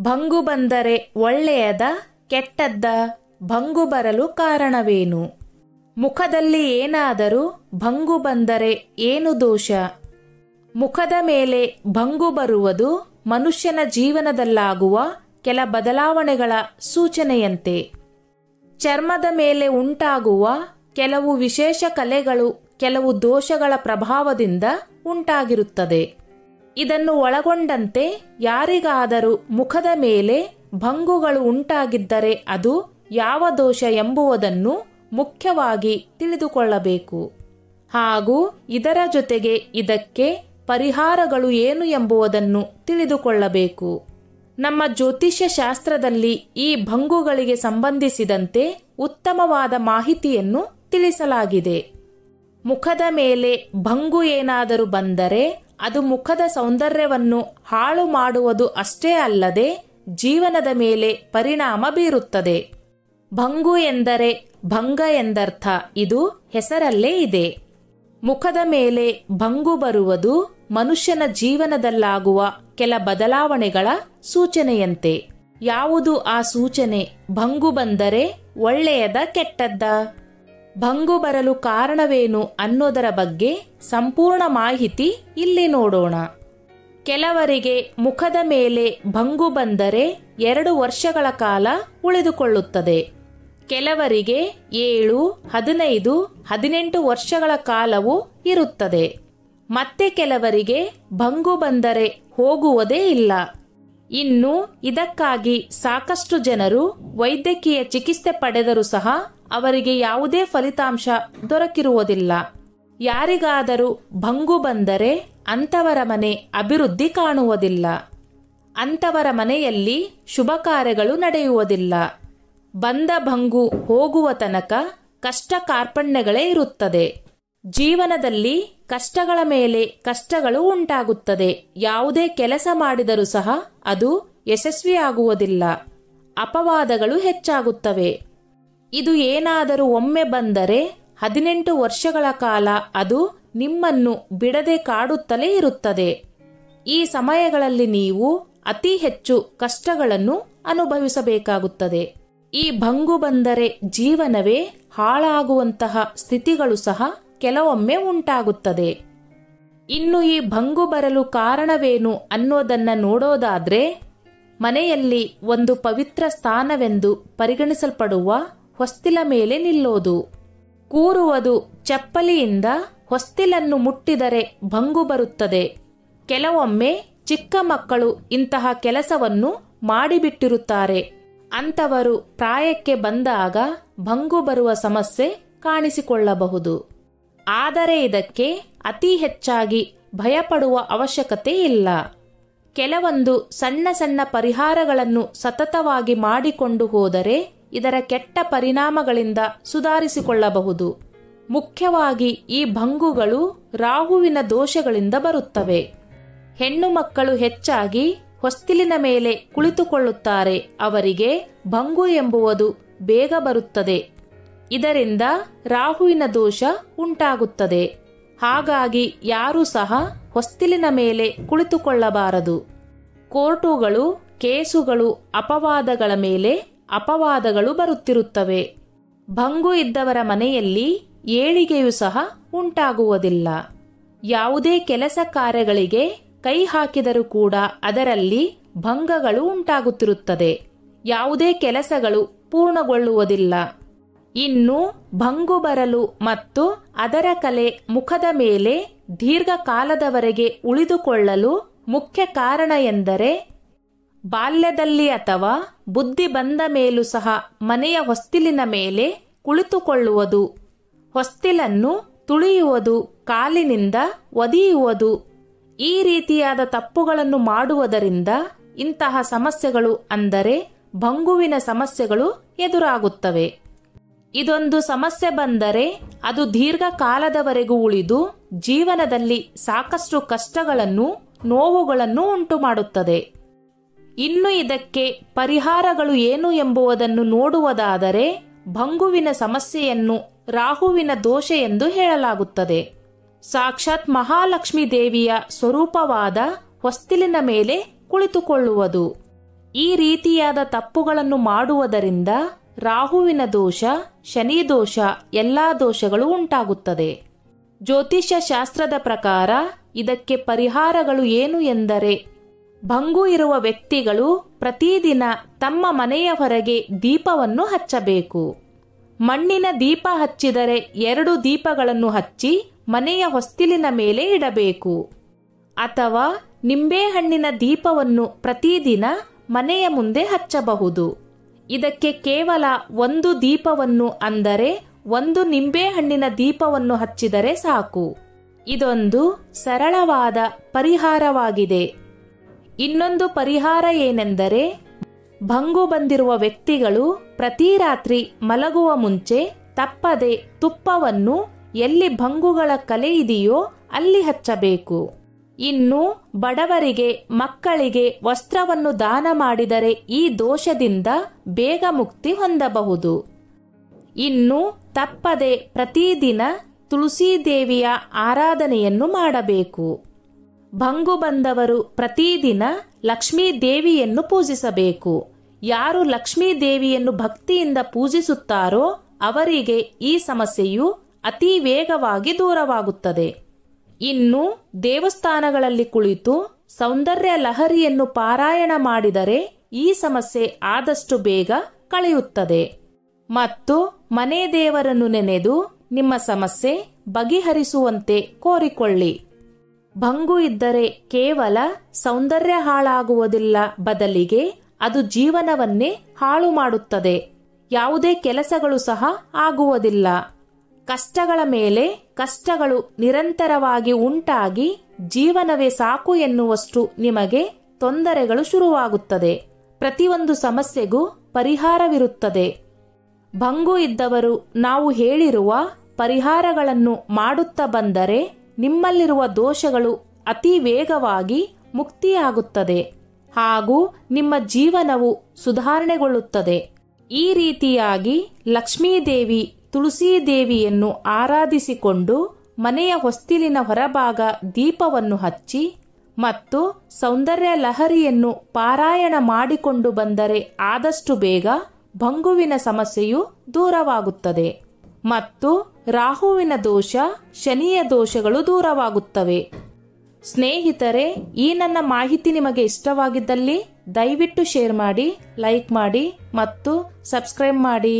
ಭಂಗು ಬಂದರೆ ಒಳ್ಳೆಯದ ಕೆಟ್ಟದ್ದ? ಭಂಗು ಬರಲು ಕಾರಣವೇನು? ಮುಖದಲ್ಲಿ ಏನಾದರೂ ಭಂಗು ಬಂದರೆ ಏನು ದೋಷ? ಮುಖದ ಮೇಲೆ ಭಂಗು ಬರುವುದು ಮನುಷ್ಯನ ಜೀವನದಲ್ಲಾಗುವ ಕೆಲ ಬದಲಾವಣೆಗಳ ಸೂಚನೆಯಂತೆ. ಚರ್ಮದ ಮೇಲೆ ಉಂಟಾಗುವ ಕೆಲವು ವಿಶೇಷ ಕಲೆಗಳು ಕೆಲವು ದೋಷಗಳ ಪ್ರಭಾವದಿಂದ ಉಂಟಾಗಿರುತ್ತದೆ. ಇದನ್ನು ಒಳಗೊಂಡಂತೆ ಯಾರಿಗಾದರೂ ಮುಖದ ಮೇಲೆ ಭಂಗುಗಳು ಉಂಟಾಗಿದ್ದರೆ ಅದು ಯಾವ ದೋಷ ಎಂಬುದನ್ನು ಮುಖ್ಯವಾಗಿ ತಿಳಿದುಕೊಳ್ಳಬೇಕು. ಹಾಗೂ ಇದರ ಜೊತೆಗೆ ಇದಕ್ಕೆ ಪರಿಹಾರಗಳು ಏನು ಎಂಬುದನ್ನು ತಿಳಿದುಕೊಳ್ಳಬೇಕು. ನಮ್ಮ ಜ್ಯೋತಿಷ್ಯ ಶಾಸ್ತ್ರದಲ್ಲಿ ಈ ಭಂಗುಗಳಿಗೆ ಸಂಬಂಧಿಸಿದಂತೆ ಉತ್ತಮವಾದ ಮಾಹಿತಿಯನ್ನು ತಿಳಿಸಲಾಗಿದೆ. ಮುಖದ ಮೇಲೆ ಭಂಗು ಏನಾದರೂ ಬಂದರೆ ಅದು ಮುಖದ ಸೌಂದರ್ಯವನ್ನು ಹಾಳು ಮಾಡುವುದು ಅಷ್ಟೇ ಅಲ್ಲದೆ ಜೀವನದ ಮೇಲೆ ಪರಿಣಾಮ ಬೀರುತ್ತದೆ. ಭಂಗು ಎಂದರೆ ಭಂಗ ಎಂದರ್ಥ. ಇದು ಹೆಸರಲ್ಲೇ ಇದೆ. ಮುಖದ ಮೇಲೆ ಭಂಗು ಬರುವುದು ಮನುಷ್ಯನ ಜೀವನದಲ್ಲಾಗುವ ಕೆಲ ಬದಲಾವಣೆಗಳ ಸೂಚನೆಯಂತೆ. ಯಾವುದು ಆ ಸೂಚನೆ? ಭಂಗು ಬಂದರೆ ಒಳ್ಳೆಯದ ಕೆಟ್ಟದ್ದ? ಭಂಗು ಬರಲು ಕಾರಣವೇನು ಅನ್ನೋದರ ಬಗ್ಗೆ ಸಂಪೂರ್ಣ ಮಾಹಿತಿ ಇಲ್ಲಿ ನೋಡೋಣ. ಕೆಲವರಿಗೆ ಮುಖದ ಮೇಲೆ ಭಂಗು ಬಂದರೆ 2 ವರ್ಷಗಳ ಕಾಲ ಉಳಿದುಕೊಳ್ಳುತ್ತದೆ. ಕೆಲವರಿಗೆ 7, 15, 18 ವರ್ಷಗಳ ಕಾಲವೂ ಇರುತ್ತದೆ. ಮತ್ತೆ ಕೆಲವರಿಗೆ ಭಂಗು ಬಂದರೆ ಹೋಗುವುದೇ ಇಲ್ಲ. ಇನ್ನು ಇದಕ್ಕಾಗಿ ಸಾಕಷ್ಟು ಜನರು ವೈದ್ಯಕೀಯ ಚಿಕಿತ್ಸೆ ಪಡೆದರೂ ಸಹ ಅವರಿಗೆ ಯಾವುದೇ ಫಲಿತಾಂಶ ದೊರಕಿರುವುದಿಲ್ಲ. ಯಾರಿಗಾದರೂ ಭಂಗು ಬಂದರೆ ಅಂತವರ ಮನೆ ಅಭಿವೃದ್ಧಿ ಕಾಣುವುದಿಲ್ಲ. ಅಂತವರ ಮನೆಯಲ್ಲಿ ಶುಭ ಕಾರ್ಯಗಳು ನಡೆಯುವುದಿಲ್ಲ. ಬಂದ ಭಂಗು ಹೋಗುವ ತನಕ ಕಷ್ಟ ಕಾರ್ಪಣ್ಯಗಳೇ ಇರುತ್ತದೆ. ಜೀವನದಲ್ಲಿ ಕಷ್ಟಗಳ ಮೇಲೆ ಕಷ್ಟಗಳು ಉಂಟಾಗುತ್ತದೆ. ಯಾವುದೇ ಕೆಲಸ ಮಾಡಿದರೂ ಸಹ ಅದು ಯಶಸ್ವಿಯಾಗುವುದಿಲ್ಲ. ಅಪವಾದಗಳು ಹೆಚ್ಚಾಗುತ್ತವೆ. ಇದು ಏನಾದರೂ ಒಮ್ಮೆ ಬಂದರೆ 18 ವರ್ಷಗಳ ಕಾಲ ಅದು ನಿಮ್ಮನ್ನು ಬಿಡದೆ ಕಾಡುತ್ತಲೇ ಇರುತ್ತದೆ. ಈ ಸಮಯಗಳಲ್ಲಿ ನೀವು ಅತಿ ಹೆಚ್ಚು ಕಷ್ಟಗಳನ್ನು ಅನುಭವಿಸಬೇಕಾಗುತ್ತದೆ. ಈ ಭಂಗು ಬಂದರೆ ಜೀವನವೇ ಹಾಳಾಗುವಂತಹ ಸ್ಥಿತಿಗಳು ಸಹ ಕೆಲವೊಮ್ಮೆ ಉಂಟಾಗುತ್ತದೆ. ಇನ್ನು ಈ ಭಂಗು ಬರಲು ಕಾರಣವೇನು ಅನ್ನೋದನ್ನ ನೋಡೋದಾದ್ರೆ, ಮನೆಯಲ್ಲಿ ಒಂದು ಪವಿತ್ರ ಸ್ಥಾನವೆಂದು ಪರಿಗಣಿಸಲ್ಪಡುವ ಹೊಸ್ತಿಲ ಮೇಲೆ ನಿಲ್ಲೋದು, ಕೂರುವುದು, ಚಪ್ಪಲಿಯಿಂದ ಹೊಸ್ತಿಲನ್ನು ಮುಟ್ಟಿದರೆ ಭಂಗು ಬರುತ್ತದೆ. ಕೆಲವೊಮ್ಮೆ ಚಿಕ್ಕ ಮಕ್ಕಳು ಇಂತಹ ಕೆಲಸವನ್ನು ಮಾಡಿಬಿಟ್ಟಿರುತ್ತಾರೆ. ಅಂತವರು ಪ್ರಾಯಕ್ಕೆ ಬಂದಾಗ ಭಂಗು ಬರುವ ಸಮಸ್ಯೆ ಕಾಣಿಸಿಕೊಳ್ಳಬಹುದು. ಆದರೆ ಇದಕ್ಕೆ ಅತಿ ಹೆಚ್ಚಾಗಿ ಭಯಪಡುವ ಅವಶ್ಯಕತೆ ಇಲ್ಲ. ಕೆಲವೊಂದು ಸಣ್ಣ ಸಣ್ಣ ಪರಿಹಾರಗಳನ್ನು ಸತತವಾಗಿ ಮಾಡಿಕೊಂಡು ಹೋದರೆ ಇದರ ಕೆಟ್ಟ ಪರಿಣಾಮಗಳಿಂದ ಸುಧಾರಿಸಿಕೊಳ್ಳಬಹುದು. ಮುಖ್ಯವಾಗಿ ಈ ಭಂಗುಗಳು ರಾಹುವಿನ ದೋಷಗಳಿಂದ ಬರುತ್ತವೆ. ಹೆಣ್ಣು ಮಕ್ಕಳು ಹೆಚ್ಚಾಗಿ ಹೊಸ್ತಿಲಿನ ಮೇಲೆ ಕುಳಿತುಕೊಳ್ಳುತ್ತಾರೆ. ಅವರಿಗೆ ಭಂಗು ಎಂಬುವುದು ಬೇಗ ಬರುತ್ತದೆ. ಇದರಿಂದ ರಾಹುವಿನ ದೋಷ ಉಂಟಾಗುತ್ತದೆ. ಹಾಗಾಗಿ ಯಾರೂ ಸಹ ಹೊಸ್ತಿಲಿನ ಮೇಲೆ ಕುಳಿತುಕೊಳ್ಳಬಾರದು. ಕೋರ್ಟುಗಳು, ಕೇಸುಗಳು, ಅಪವಾದಗಳ ಮೇಲೆ ಅಪವಾದಗಳು ಬರುತ್ತಿರುತ್ತವೆ. ಭಂಗು ಇದ್ದವರ ಮನೆಯಲ್ಲಿ ಏಳಿಗೆಯೂ ಸಹ ಉಂಟಾಗುವುದಿಲ್ಲ. ಯಾವುದೇ ಕೆಲಸ ಕಾರ್ಯಗಳಿಗೆ ಕೈ ಹಾಕಿದರೂ ಕೂಡ ಅದರಲ್ಲಿ ಭಂಗಗಳು ಉಂಟಾಗುತ್ತಿರುತ್ತದೆ. ಯಾವುದೇ ಕೆಲಸಗಳು ಪೂರ್ಣಗೊಳ್ಳುವುದಿಲ್ಲ. ಇನ್ನು ಭಂಗು ಬರಲು ಮತ್ತು ಅದರ ಕಲೆ ಮುಖದ ಮೇಲೆ ದೀರ್ಘಕಾಲದವರೆಗೆ ಉಳಿದುಕೊಳ್ಳಲು ಮುಖ್ಯ ಕಾರಣ ಎಂದರೆ, ಬಾಲ್ಯದಲ್ಲಿ ಅಥವಾ ಬುದ್ಧಿ ಬಂದ ಮೇಲೂ ಸಹ ಮನೆಯ ಹೊಸ್ತಿಲಿನ ಮೇಲೆ ಕುಳಿತುಕೊಳ್ಳುವುದು, ಹೊಸ್ತಿಲನ್ನು ತುಳಿಯುವುದು, ಕಾಲಿನಿಂದ ಒದೆಯುವುದು, ಈ ರೀತಿಯಾದ ತಪ್ಪುಗಳನ್ನು ಮಾಡುವುದರಿಂದ ಇಂತಹ ಸಮಸ್ಯೆಗಳು ಅಂದರೆ ಭಂಗುವಿನ ಸಮಸ್ಯೆಗಳು ಎದುರಾಗುತ್ತವೆ. ಇದೊಂದು ಸಮಸ್ಯೆ ಬಂದರೆ ಅದು ದೀರ್ಘಕಾಲದವರೆಗೂ ಉಳಿದು ಜೀವನದಲ್ಲಿ ಸಾಕಷ್ಟು ಕಷ್ಟಗಳನ್ನು, ನೋವುಗಳನ್ನು ಉಂಟು ಮಾಡುತ್ತದೆ. ಇನ್ನು ಇದಕ್ಕೆ ಪರಿಹಾರಗಳು ಏನು ಎಂಬುದನ್ನು ನೋಡುವುದಾದರೆ, ಭಂಗುವಿನ ಸಮಸ್ಯೆಯನ್ನು ರಾಹುವಿನ ದೋಷ ಎಂದು ಹೇಳಲಾಗುತ್ತದೆ. ಸಾಕ್ಷಾತ್ ಮಹಾಲಕ್ಷ್ಮೀ ದೇವಿಯ ಸ್ವರೂಪವಾದ ಹೊಸ್ತಿಲಿನ ಮೇಲೆ ಕುಳಿತುಕೊಳ್ಳುವುದು. ಈ ರೀತಿಯಾದ ತಪ್ಪುಗಳನ್ನು ಮಾಡುವುದರಿಂದ ರಾಹುವಿನ ದೋಷ, ಶನಿ ದೋಷ, ಎಲ್ಲಾ ದೋಷಗಳು ಉಂಟಾಗುತ್ತದೆ. ಜ್ಯೋತಿಷ್ಯ ಶಾಸ್ತ್ರದ ಪ್ರಕಾರ ಇದಕ್ಕೆ ಪರಿಹಾರಗಳು ಏನು ಎಂದರೆ, ಭಂಗು ಇರುವ ವ್ಯಕ್ತಿಗಳು ಪ್ರತಿದಿನ ತಮ್ಮ ಮನೆಯ ಹೊರಗೆ ದೀಪವನ್ನು ಹಚ್ಚಬೇಕು. ಮಣ್ಣಿನ ದೀಪ ಹಚ್ಚಿದರೆ 2 ದೀಪಗಳನ್ನು ಹಚ್ಚಿ ಮನೆಯ ಹೊಸ್ತಿಲಿನ ಮೇಲೆ ಇಡಬೇಕು. ಅಥವಾ ನಿಂಬೆಹಣ್ಣಿನ ದೀಪವನ್ನು ಪ್ರತಿದಿನ ಮನೆಯ ಮುಂದೆ ಹಚ್ಚಬಹುದು. ಇದಕ್ಕೆ ಕೇವಲ 1 ದೀಪವನ್ನು, ಅಂದರೆ 1 ನಿಂಬೆಹಣ್ಣಿನ ದೀಪವನ್ನು ಹಚ್ಚಿದರೆ ಸಾಕು. ಇದೊಂದು ಸರಳವಾದ ಪರಿಹಾರವಾಗಿದೆ. ಇನ್ನೊಂದು ಪರಿಹಾರ ಏನೆಂದರೆ, ಭಂಗು ಬಂದಿರುವ ವ್ಯಕ್ತಿಗಳು ಪ್ರತಿ ರಾತ್ರಿ ಮಲಗುವ ಮುಂಚೆ ತಪ್ಪದೆ ತುಪ್ಪವನ್ನು ಎಲ್ಲಿ ಭಂಗುಗಳ ಕಲೆ ಇದೆಯೋ ಅಲ್ಲಿ ಹಚ್ಚಬೇಕು. ಇನ್ನು ಬಡವರಿಗೆ, ಮಕ್ಕಳಿಗೆ ವಸ್ತ್ರವನ್ನು ದಾನ ಮಾಡಿದರೆ ಈ ದೋಷದಿಂದ ಬೇಗ ಮುಕ್ತಿ ಹೊಂದಬಹುದು. ಇನ್ನು ತಪ್ಪದೆ ಪ್ರತಿದಿನ ತುಳಸಿ ದೇವಿಯ ಆರಾಧನೆಯನ್ನು ಮಾಡಬೇಕು. ಭಂಗು ಬಂದವರು ಪ್ರತಿದಿನ ಲಕ್ಷ್ಮೀ ದೇವಿಯನ್ನು ಪೂಜಿಸಬೇಕು. ಯಾರು ಲಕ್ಷ್ಮೀ ದೇವಿಯನ್ನು ಭಕ್ತಿಯಿಂದ ಪೂಜಿಸುತ್ತಾರೋ ಅವರಿಗೆ ಈ ಸಮಸ್ಯೆಯು ಅತಿ ವೇಗವಾಗಿ ದೂರವಾಗುತ್ತದೆ. ಇನ್ನು ದೇವಸ್ಥಾನಗಳಲ್ಲಿ ಕುಳಿತು ಸೌಂದರ್ಯ ಲಹರಿಯನ್ನು ಪಾರಾಯಣ ಮಾಡಿದರೆ ಈ ಸಮಸ್ಯೆ ಆದಷ್ಟು ಬೇಗ ಕಳೆಯುತ್ತದೆ. ಮತ್ತು ಮನೆ ದೇವರನ್ನು ನೆನೆದು ನಿಮ್ಮ ಸಮಸ್ಯೆ ಬಗೆಹರಿಸುವಂತೆ ಕೋರಿಕೊಳ್ಳಿ. ಭಂಗು ಇದ್ದರೆ ಕೇವಲ ಸೌಂದರ್ಯ ಹಾಳಾಗುವುದಿಲ್ಲ, ಬದಲಿಗೆ ಅದು ಜೀವನವನ್ನೇ ಹಾಳು ಮಾಡುತ್ತದೆ. ಯಾವುದೇ ಕೆಲಸಗಳು ಸಹ ಆಗುವುದಿಲ್ಲ. ಕಷ್ಟಗಳ ಮೇಲೆ ಕಷ್ಟಗಳು ನಿರಂತರವಾಗಿ ಉಂಟಾಗಿ ಜೀವನವೇ ಸಾಕು ಎನ್ನುವಷ್ಟು ನಿಮಗೆ ತೊಂದರೆಗಳು ಶುರುವಾಗುತ್ತದೆ. ಪ್ರತಿಯೊಂದು ಸಮಸ್ಯೆಗೂ ಪರಿಹಾರವಿರುತ್ತದೆ. ಭಂಗು ಇದ್ದವರು ನಾವು ಹೇಳಿರುವ ಪರಿಹಾರಗಳನ್ನು ಮಾಡುತ್ತಾ ಬಂದರೆ ನಿಮ್ಮಲ್ಲಿರುವ ದೋಷಗಳು ಅತಿ ವೇಗವಾಗಿ ಮುಕ್ತಿಯಾಗುತ್ತದೆ ಹಾಗೂ ನಿಮ್ಮ ಜೀವನವು ಸುಧಾರಣೆಗೊಳ್ಳುತ್ತದೆ. ಈ ರೀತಿಯಾಗಿ ಲಕ್ಷ್ಮೀದೇವಿ, ತುಳಸಿ ದೇವಿಯನ್ನು ಆರಾಧಿಸಿಕೊಂಡು ಮನೆಯ ಹೊಸ್ತಿಲಿನ ಹೊರಭಾಗ ದೀಪವನ್ನು ಹಚ್ಚಿ ಮತ್ತು ಸೌಂದರ್ಯ ಲಹರಿಯನ್ನು ಪಾರಾಯಣ ಮಾಡಿಕೊಂಡು ಬಂದರೆ ಆದಷ್ಟು ಬೇಗ ಭಂಗುವಿನ ಸಮಸ್ಯೆಯು ದೂರವಾಗುತ್ತದೆ ಮತ್ತು ರಾಹುವಿನ ದೋಷ, ಶನಿಯ ದೋಷಗಳು ದೂರವಾಗುತ್ತವೆ. ಸ್ನೇಹಿತರೆ, ಈ ನನ್ನ ಮಾಹಿತಿ ನಿಮಗೆ ಇಷ್ಟವಾಗಿದ್ದಲ್ಲಿ ದಯವಿಟ್ಟು ಶೇರ್ ಮಾಡಿ, ಲೈಕ್ ಮಾಡಿ ಮತ್ತು ಸಬ್ಸ್ಕ್ರೈಬ್ ಮಾಡಿ.